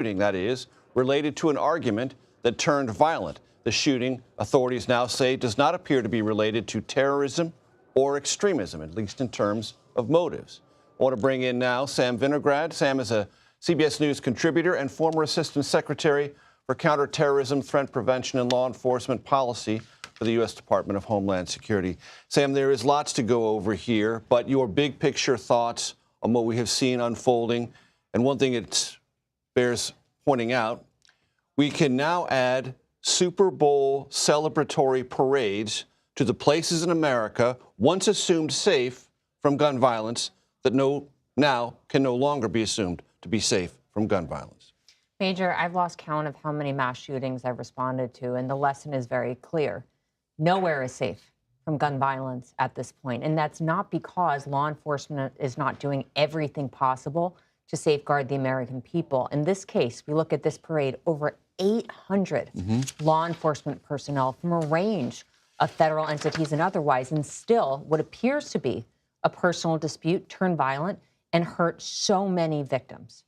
shooting, that is, related to an argument that turned violent. The shooting, authorities now say, does not appear to be related to terrorism or extremism, at least in terms of motives. I want to bring in now Sam Vinograd. Sam is a CBS News contributor and former Assistant Secretary for Counterterrorism, Threat Prevention, and Law Enforcement Policy for the U.S. Department of Homeland Security. Sam, there is lots to go over here, but your big picture thoughts on what we have seen unfolding. And one thing it bears pointing out, we can now add Super Bowl celebratory parades to the places in America once assumed safe from gun violence that now can no longer be assumed to be safe from gun violence. Major, I've lost count of how many mass shootings I've responded to, and the lesson is very clear. Nowhere is safe from gun violence at this point, and that's not because law enforcement is not doing everything possible to safeguard the American people. In this case, we look at this parade, over 800 law enforcement personnel from a range of federal entities and otherwise, and still what appears to be a personal dispute turned violent and hurt so many victims.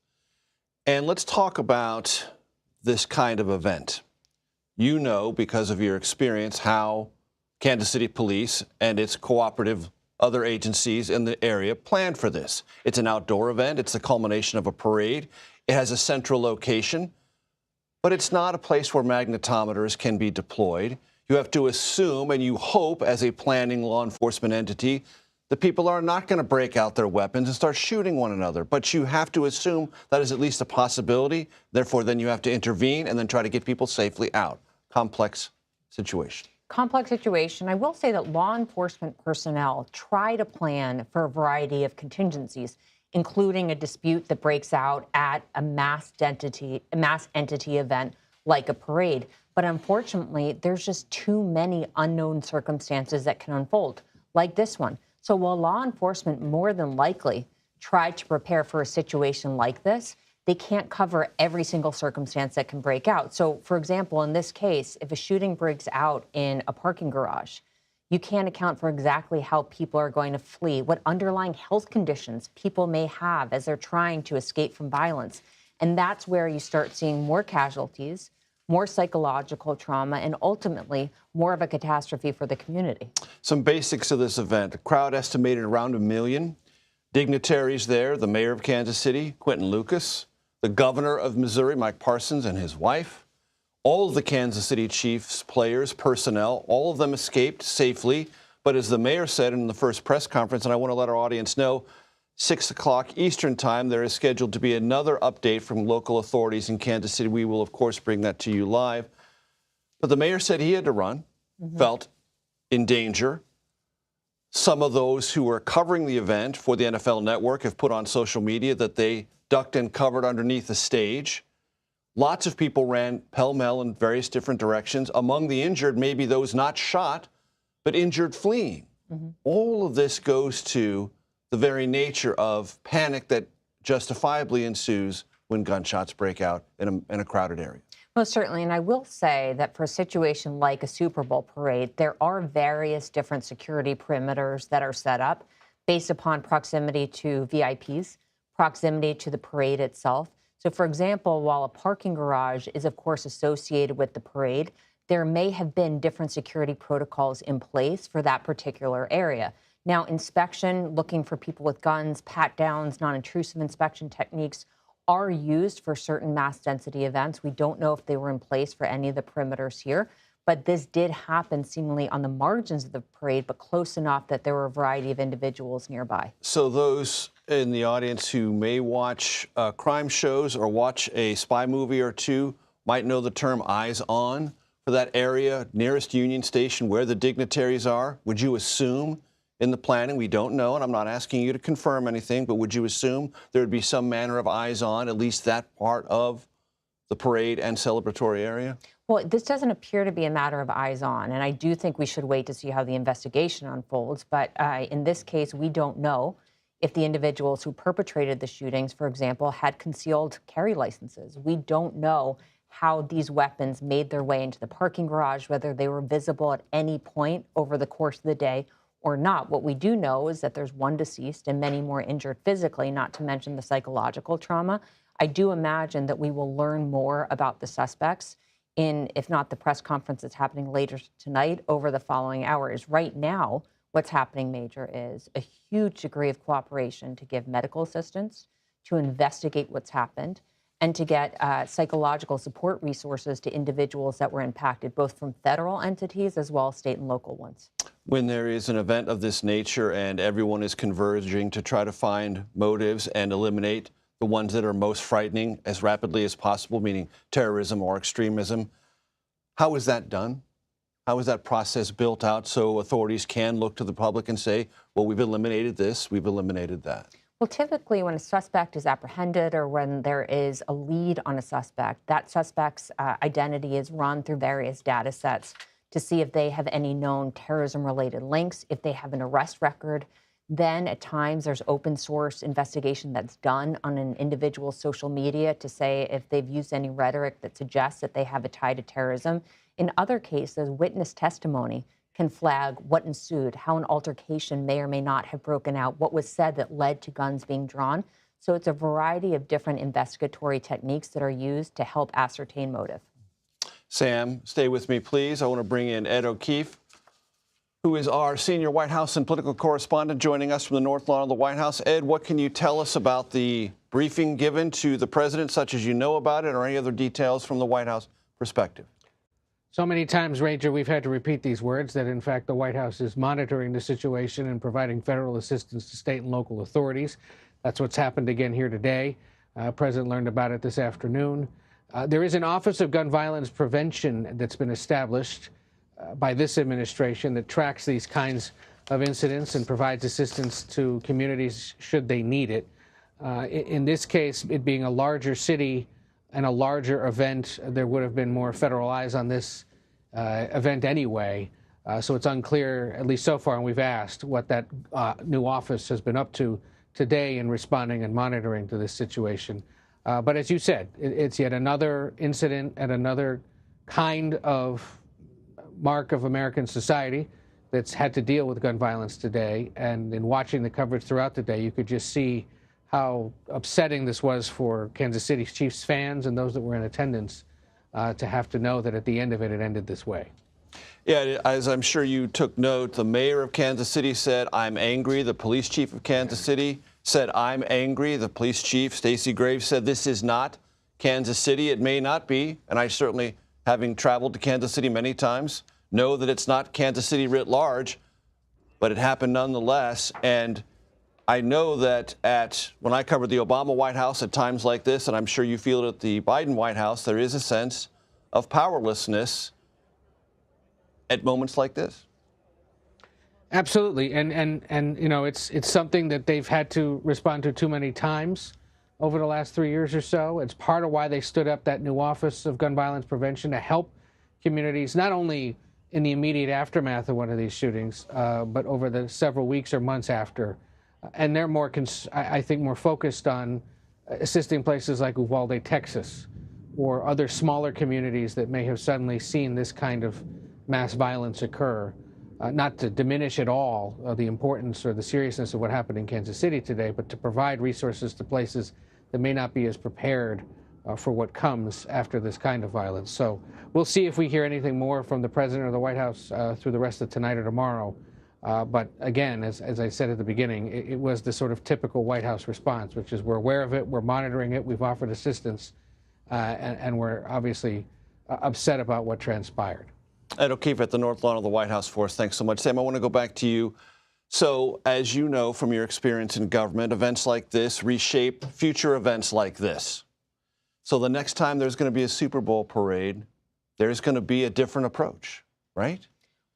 And let's talk about this kind of event. You know, because of your experience, how Kansas City Police and its cooperative other agencies in the area planned for this. It's an outdoor event. It's the culmination of a parade. It has a central location, but it's not a place where magnetometers can be deployed. You have to assume, and you hope as a planning law enforcement entity, the people are not going to break out their weapons and start shooting one another. But you have to assume that is at least a possibility. Therefore, then you have to intervene and then try to get people safely out. Complex situation. Complex situation. I will say that law enforcement personnel try to plan for a variety of contingencies, including a dispute that breaks out at a mass entity event like a parade. But unfortunately, there's just too many unknown circumstances that can unfold, like this one. So while law enforcement more than likely tried to prepare for a situation like this, they can't cover every single circumstance that can break out. So, for example, in this case, if a shooting breaks out in a parking garage, you can't account for exactly how people are going to flee, what underlying health conditions people may have as they're trying to escape from violence. And that's where you start seeing more casualties, more psychological trauma, and ultimately more of a catastrophe for the community. Some basics of this event. The crowd estimated around 1 million. Dignitaries there, the mayor of Kansas City, Quentin Lucas, the governor of Missouri, Mike Parsons, and his wife, all of the Kansas City Chiefs players, personnel, all of them escaped safely. But as the mayor said in the first press conference, and I want to let our audience know, 6 o'clock Eastern time, there is scheduled to be another update from local authorities in Kansas City. We will, of course, bring that to you live. But the mayor said he had to run, felt in danger. Some of those who were covering the event for the NFL Network have put on social media that they ducked and covered underneath the stage. Lots of people ran pell-mell in various different directions. Among the injured, maybe those not shot, but injured fleeing. All of this goes to the very nature of panic that justifiably ensues when gunshots break out in a crowded area. Most certainly, and I will say that for a situation like a Super Bowl parade, there are various different security perimeters that are set up based upon proximity to VIPs, proximity to the parade itself. So, for example, while a parking garage is, of course, associated with the parade, there may have been different security protocols in place for that particular area. Now, inspection, looking for people with guns, pat-downs, non-intrusive inspection techniques are used for certain mass density events. We don't know if they were in place for any of the perimeters here, but this did happen seemingly on the margins of the parade, but close enough that there were a variety of individuals nearby. So those in the audience who may watch crime shows or watch a spy movie or two might know the term eyes on for that area nearest Union Station where the dignitaries are. Would you assume in the planning, we don't know, and I'm not asking you to confirm anything, but would you assume there would be some manner of eyes on at least that part of the parade and celebratory area? Well, this doesn't appear to be a matter of eyes on, and I do think we should wait to see how the investigation unfolds. But in this case, we don't know if the individuals who perpetrated the shootings, for example, had concealed carry licenses. We don't know how these weapons made their way into the parking garage, whether they were visible at any point over the course of the day or not. What we do know is that there's one deceased and many more injured physically, not to mention the psychological trauma. I do imagine that we will learn more about the suspects in, if not the press conference that's happening later tonight, over the following hours. Right now, what's happening, Major, is a huge degree of cooperation to give medical assistance, to investigate what's happened, and to get psychological support resources to individuals that were impacted, both from federal entities as well as state and local ones. When there is an event of this nature and everyone is converging to try to find motives and eliminate the ones that are most frightening as rapidly as possible, meaning terrorism or extremism, how is that done? How is that process built out so authorities can look to the public and say, well, we've eliminated this, we've eliminated that? Well, typically when a suspect is apprehended or when there is a lead on a suspect, that suspect's identity is run through various data sets to see if they have any known terrorism-related links, if they have an arrest record. Then at times there's open source investigation that's done on an individual's social media to say if they've used any rhetoric that suggests that they have a tie to terrorism. In other cases, witness testimony can flag what ensued, how an altercation may or may not have broken out, what was said that led to guns being drawn. So it's a variety of different investigatory techniques that are used to help ascertain motive. Sam, stay with me, please. I want to bring in Ed O'Keefe, who is our senior White House and political correspondent, joining us from the North Lawn of the White House. Ed, what can you tell us about the briefing given to the president, such as you know about it, or any other details from the White House perspective? So many times, Ranger, we've had to repeat these words that, in fact, the White House is monitoring the situation and providing federal assistance to state and local authorities. That's what's happened again here today. President learned about it this afternoon. There is an Office of Gun Violence Prevention that's been established by this administration that tracks these kinds of incidents and provides assistance to communities should they need it. In this case, it being a larger city and a larger event, there would have been more federal eyes on this event anyway. So it's unclear, at least so far, and we've asked what that new office has been up to today in responding and monitoring to this situation. But as you said, it's yet another incident and another kind of mark of American society that's had to deal with gun violence today. And in watching the coverage throughout the day, you could just see how upsetting this was for Kansas City Chiefs fans and those that were in attendance to have to know that at the end of it, it ended this way. Yeah, as I'm sure you took note, the mayor of Kansas City said, "I'm angry." The police chief of Kansas City said, "I'm angry." The police chief, Stacey Graves, said, "This is not Kansas City." It may not be, and I certainly, having traveled to Kansas City many times, know that it's not Kansas City writ large, but it happened nonetheless. And I know that when I covered the Obama White House at times like this, and I'm sure you feel it at the Biden White House, there is a sense of powerlessness at moments like this. Absolutely, and you know, it's something that they've had to respond to too many times over the last 3 years or so. It's part of why they stood up that new Office of Gun Violence Prevention to help communities, not only in the immediate aftermath of one of these shootings, but over the several weeks or months after. And they're more, I think, more focused on assisting places like Uvalde, Texas, or other smaller communities that may have suddenly seen this kind of mass violence occur. Not to diminish at all the importance or the seriousness of what happened in Kansas City today, but to provide resources to places that may not be as prepared for what comes after this kind of violence. So we'll see if we hear anything more from the president or the White House through the rest of tonight or tomorrow. But again, as I said at the beginning, it was the sort of typical White House response, which is we're aware of it, we're monitoring it, we've offered assistance, and we're obviously upset about what transpired. Ed O'Keefe at the North Lawn of the White House for us. Thanks so much. Sam, I want to go back to you. So, as you know from your experience in government, events like this reshape future events like this. So the next time there's going to be a Super Bowl parade, there's going to be a different approach, right?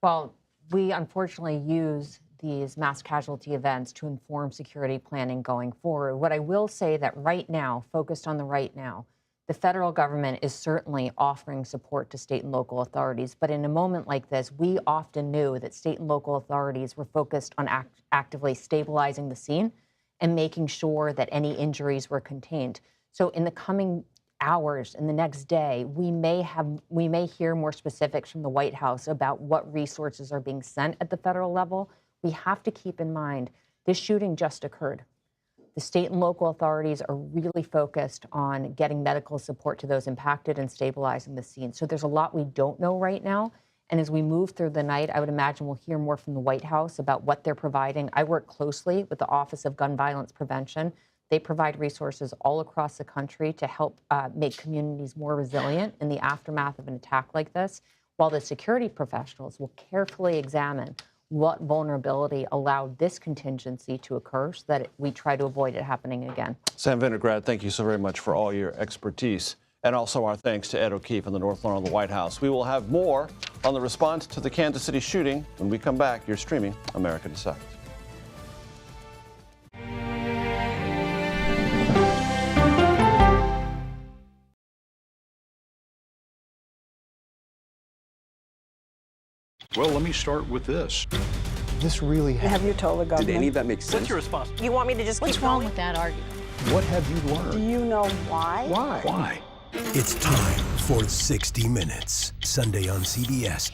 Well, we unfortunately use these mass casualty events to inform security planning going forward. What I will say that right now, focused on the right now, the federal government is certainly offering support to state and local authorities. But in a moment like this, we often knew that state and local authorities were focused on actively stabilizing the scene and making sure that any injuries were contained. So in the coming hours and the next day, we may hear more specifics from the White House about what resources are being sent at the federal level. We have to keep in mind this shooting just occurred. The state and local authorities are really focused on getting medical support to those impacted and stabilizing the scene. So there's a lot we don't know right now. And as we move through the night, I would imagine we'll hear more from the White House about what they're providing. I work closely with the Office of Gun Violence Prevention. They provide resources all across the country to help make communities more resilient in the aftermath of an attack like this, while the security professionals will carefully examine what vulnerability allowed this contingency to occur so that we try to avoid it happening again. Sam Vinograd, thank you so very much for all your expertise. And also our thanks to Ed O'Keefe in the North Lawn of the White House. We will have more on the response to the Kansas City shooting when we come back. You're streaming America Decides. Well, let me start with this. This really happened. Have you told the government? Did any of that make sense? What's your response? You want me to just What's keep wrong going? with that argument? What have you Do learned? you know why? Why? Why? It's time for 60 Minutes, Sunday on CBS.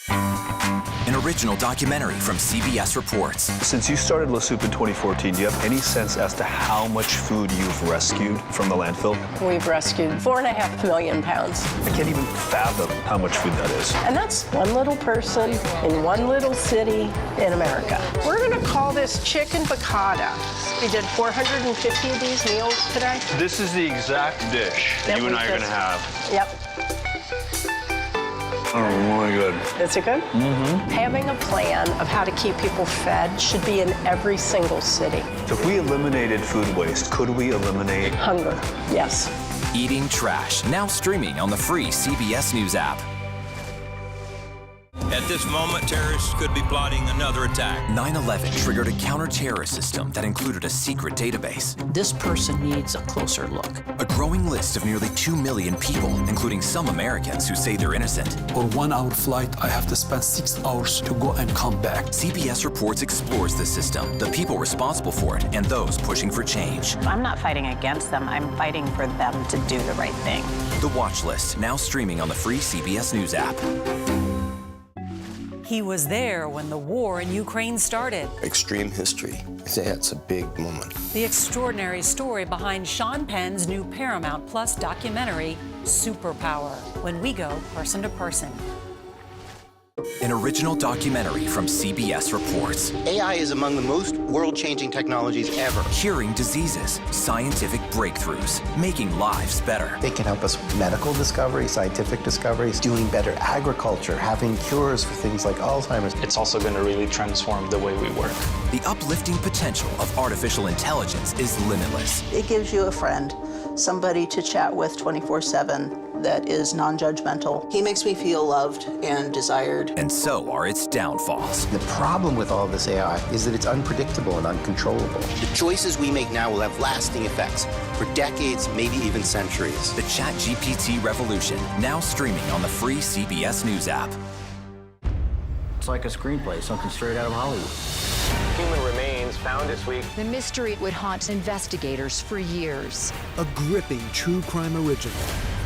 An original documentary from CBS Reports. Since you started La Soup in 2014, do you have any sense as to how much food you've rescued from the landfill? We've rescued 4.5 million pounds. I can't even fathom how much food that is. And that's one little person in one little city in America. We're going to call this chicken piccata. We did 450 of these meals today. This is the exact dish That you and we I are going to just- have. Yep. Oh my God. Is it good? Mm-hmm. Having a plan of how to keep people fed should be in every single city. So if we eliminated food waste, could we eliminate Hunger, yes. Eating Trash, now streaming on the free CBS News app. At this moment, terrorists could be plotting another attack. 9/11 triggered a counter-terrorist system that included a secret database. This person needs a closer look. A growing list of nearly 2 million people, including some Americans who say they're innocent. On 1 hour flight, I have to spend 6 hours to go and come back. CBS Reports explores the system, the people responsible for it, and those pushing for change. I'm not fighting against them. I'm fighting for them to do the right thing. The Watch List, now streaming on the free CBS News app. He was there when the war in Ukraine started. Extreme history. It's a big moment. The extraordinary story behind Sean Penn's new Paramount Plus documentary, Superpower, when we go person to person. An original documentary from CBS Reports. AI is among the most world-changing technologies ever. Curing diseases, scientific breakthroughs, making lives better. They can help us with medical discoveries, scientific discoveries, doing better agriculture, having cures for things like Alzheimer's. It's also going to really transform the way we work. The uplifting potential of artificial intelligence is limitless. It gives you a friend, somebody to chat with 24/7 that is non-judgmental. He makes me feel loved and desired. And so are its downfalls. The problem with all this AI is that it's unpredictable and uncontrollable. The choices we make now will have lasting effects for decades, maybe even centuries. The ChatGPT revolution, now streaming on the free CBS News app. It's like a screenplay, something straight out of Hollywood. Human remains found this week. The mystery would haunt investigators for years. A gripping true crime original,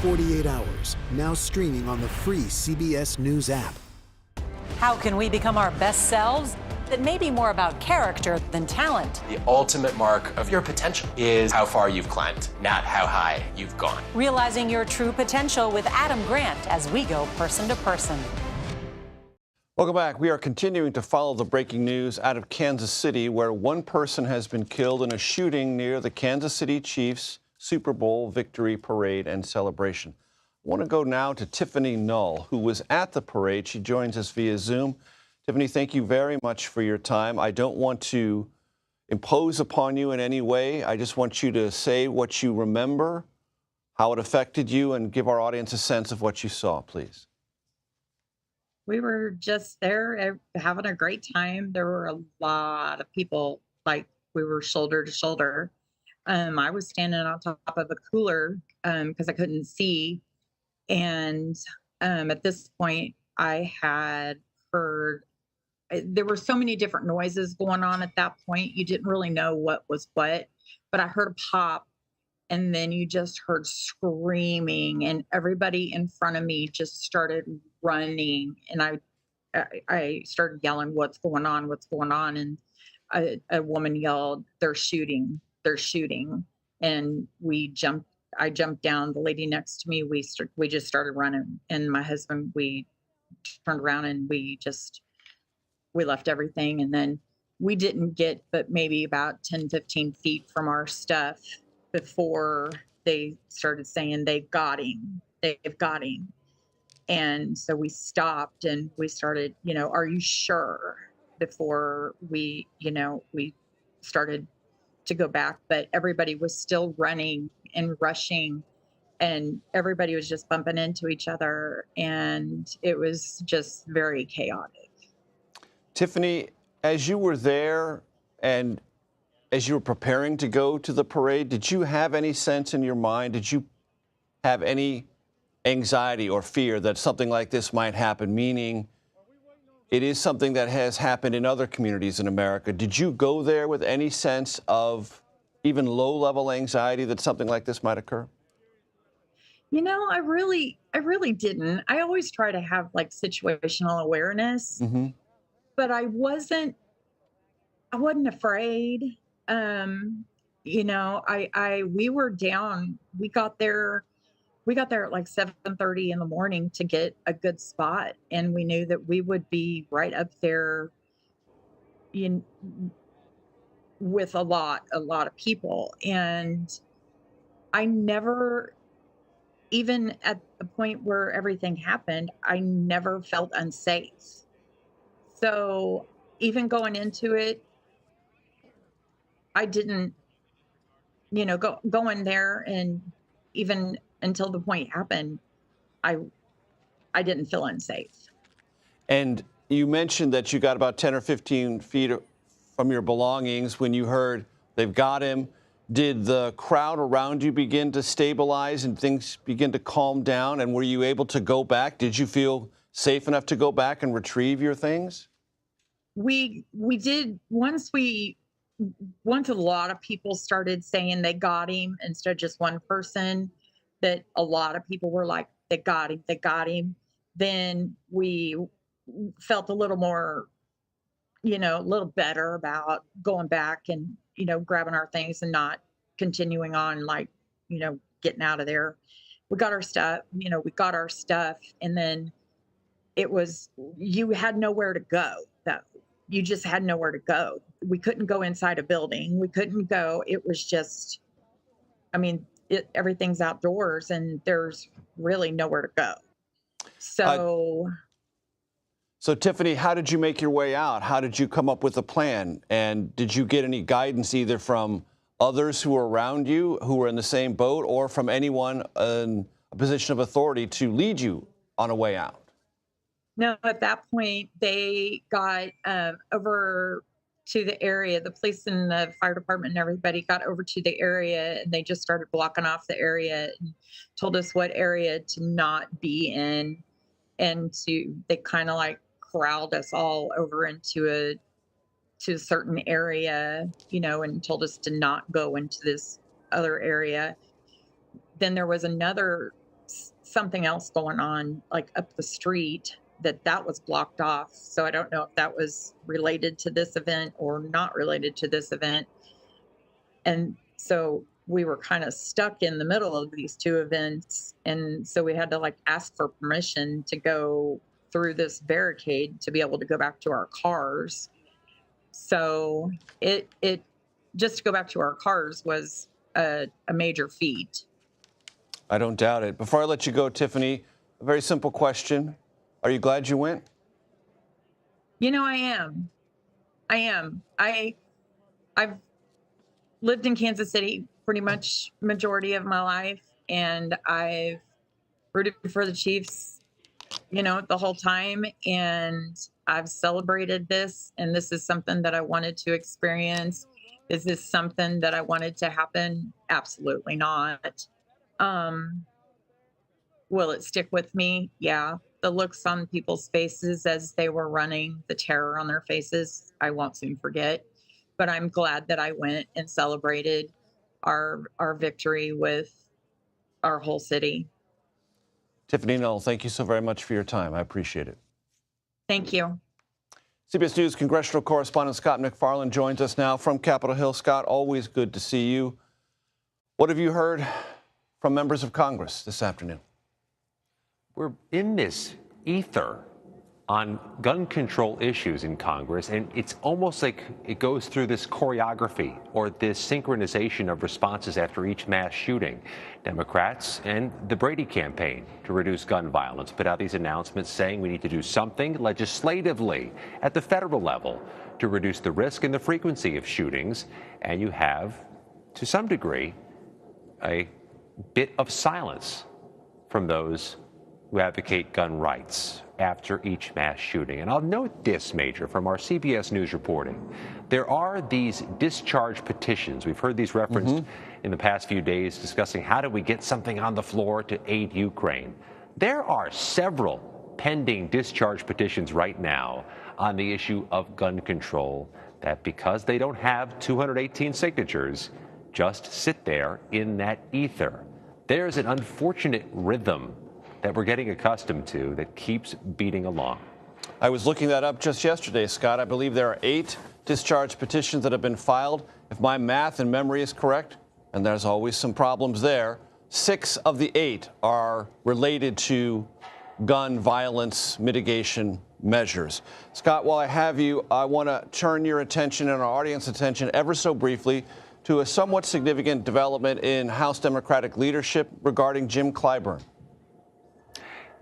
48 Hours, now streaming on the free CBS News app. How can we become our best selves? That may be more about character than talent. The ultimate mark of your potential is how far you've climbed, not how high you've gone. Realizing your true potential with Adam Grant as we go person to person. Welcome back. We are continuing to follow the breaking news out of Kansas City, where one person has been killed in a shooting near the Kansas City Chiefs Super Bowl victory parade and celebration. I want to go now to Tiffany Null, who was at the parade. She joins us via Zoom. Tiffany, thank you very much for your time. I don't want to impose upon you in any way. I just want you to say what you remember, how it affected you, and give our audience a sense of what you saw, please. We were just there having a great time. There were a lot of people, like we were shoulder to shoulder. I was standing on top of a cooler because I couldn't see. And at this point, I had heard, there were so many different noises going on at that point. You didn't really know what was what, but I heard a pop. And then you just heard screaming, and everybody in front of me just started running. And I started yelling, "What's going on? What's going on?" And a woman yelled, "They're shooting, they're shooting." And I jumped down. The lady next to me, we just started running. And my husband, we turned around and we left everything. And then we didn't get but maybe about 10, 15 feet from our stuff before they started saying, "They've got him, they've got him." And so we stopped and we started, "Are you sure?" Before we started to go back, but everybody was still running and rushing, and everybody was just bumping into each other, and it was just very chaotic. Tiffany, as you were there and as you were preparing to go to the parade, did you have any sense in your mind? Did you have any anxiety or fear that something like this might happen? Meaning, it is something that has happened in other communities in America. Did you go there with any sense of even low-level anxiety that something like this might occur? I really didn't. I always try to have like situational awareness, but I wasn't afraid. We were down. We got there at like 7:30 in the morning to get a good spot, and we knew that we would be right up there in with a lot of people. And I never, even at the point where everything happened, I never felt unsafe. So even going into it, I didn't, going there, and even until the point happened, I didn't feel unsafe. And you mentioned that you got about 10 or 15 feet from your belongings when you heard they've got him. Did the crowd around you begin to stabilize and things begin to calm down? And were you able to go back? Did you feel safe enough to go back and retrieve your things? We did. Once a lot of people started saying they got him instead of just one person, that a lot of people were like, "They got him, they got him." Then we felt a little more, a little better about going back and, grabbing our things and not continuing on, like, getting out of there. We got our stuff, and then you had nowhere to go, though. You just had nowhere to go. We couldn't go inside a building. We couldn't go. It was just, everything's outdoors and there's really nowhere to go. So Tiffany, how did you make your way out? How did you come up with a plan? And did you get any guidance either from others who were around you who were in the same boat, or from anyone in a position of authority to lead you on a way out? No, at that point, they got over to the area. The police and the fire department and everybody got over to the area, and they just started blocking off the area and told us what area to not be in. And they kind of like corralled us all over into a certain area, and told us to not go into this other area. Then there was something else going on, like up the street, that was blocked off. So I don't know if that was related to this event or not related to this event. And so we were kind of stuck in the middle of these two events. And so we had to like ask for permission to go through this barricade to be able to go back to our cars. So it just to go back to our cars was a major feat. I don't doubt it. Before I let you go, Tiffany, a very simple question. Are you glad you went? I am. I've lived in Kansas City pretty much majority of my life, and I've rooted for the Chiefs, the whole time, and I've celebrated this, and this is something that I wanted to experience. Is this something that I wanted to happen? Absolutely not. Will it stick with me? Yeah. The looks on people's faces as they were running, the terror on their faces, I won't soon forget. But I'm glad that I went and celebrated our victory with our whole city. Tiffany Null, thank you so very much for your time. I appreciate it. Thank you. CBS News congressional correspondent Scott McFarland joins us now from Capitol Hill. Scott, always good to see you. What have you heard from members of Congress this afternoon? We're in this ether on gun control issues in Congress, and it's almost like it goes through this choreography or this synchronization of responses after each mass shooting. Democrats and the Brady campaign to reduce gun violence put out these announcements saying we need to do something legislatively at the federal level to reduce the risk and the frequency of shootings. And you have, to some degree, a bit of silence from those who advocate gun rights after each mass shooting. And I'll note this, Major, from our CBS News reporting. There are these discharge petitions. We've heard these referenced in the past few days discussing how do we get something on the floor to aid Ukraine. There are several pending discharge petitions right now on the issue of gun control that, because they don't have 218 signatures, just sit there in that ether. There's an unfortunate rhythm that we're getting accustomed to that keeps beating along. I was looking that up just yesterday, Scott. I believe there are 8 discharge petitions that have been filed. If my math and memory is correct, and there's always some problems there, 6 of the 8 are related to gun violence mitigation measures. Scott, while I have you, I want to turn your attention and our audience attention ever so briefly to a somewhat significant development in House Democratic leadership regarding Jim Clyburn.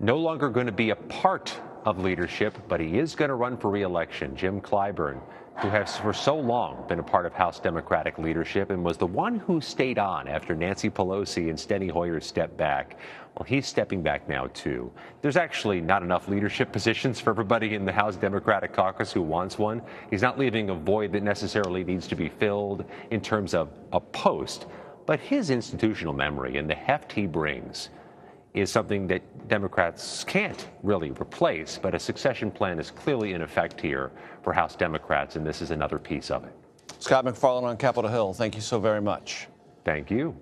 No longer going to be a part of leadership, but he is going to run for re-election. Jim Clyburn, who has for so long been a part of House Democratic leadership and was the one who stayed on after Nancy Pelosi and Steny Hoyer stepped back. Well, he's stepping back now, too. There's actually not enough leadership positions for everybody in the House Democratic caucus who wants one. He's not leaving a void that necessarily needs to be filled in terms of a post. But his institutional memory and the heft he brings is something that Democrats can't really replace, but a succession plan is clearly in effect here for House Democrats, and this is another piece of it. Scott McFarland on Capitol Hill, thank you so very much. Thank you.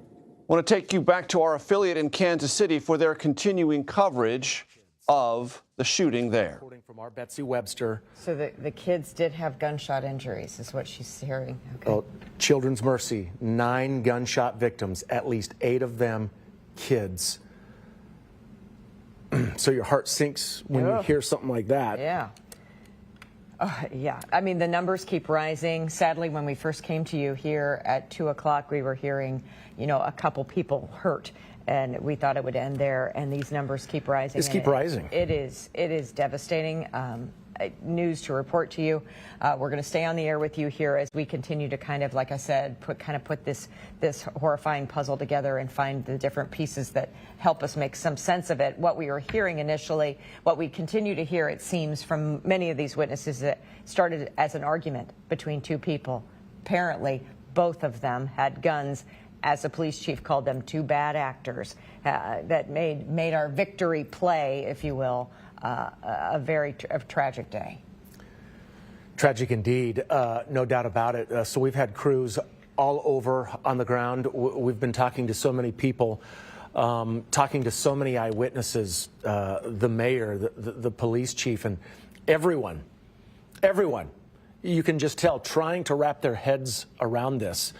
I want to take you back to our affiliate in Kansas City for their continuing coverage of the shooting there. From our Betsy Webster. So the kids did have gunshot injuries, is what she's hearing. Okay. Oh, Children's Mercy, 9 gunshot victims, at least 8 of them kids. So your heart sinks when you hear something like that. Yeah. Yeah. I mean, the numbers keep rising. Sadly, when we first came to you here at 2 o'clock, we were hearing, a couple people hurt, and we thought it would end there. And these numbers keep rising. Just keep rising. It is devastating. News to report to you. We're going to stay on the air with you here as we continue to kind of, like I said, put this horrifying puzzle together and find the different pieces that help us make some sense of it. What we were hearing initially, what we continue to hear, it seems, from many of these witnesses, that started as an argument between 2 people. Apparently, both of them had guns. As the police chief called them, 2 bad actors that made our victory play, if you will, a very tragic day. Tragic indeed, no doubt about it. So we've had crews all over on the ground. We've been talking to so many people, talking to so many eyewitnesses, the mayor, the police chief, and everyone. You can just tell, trying to wrap their heads around this.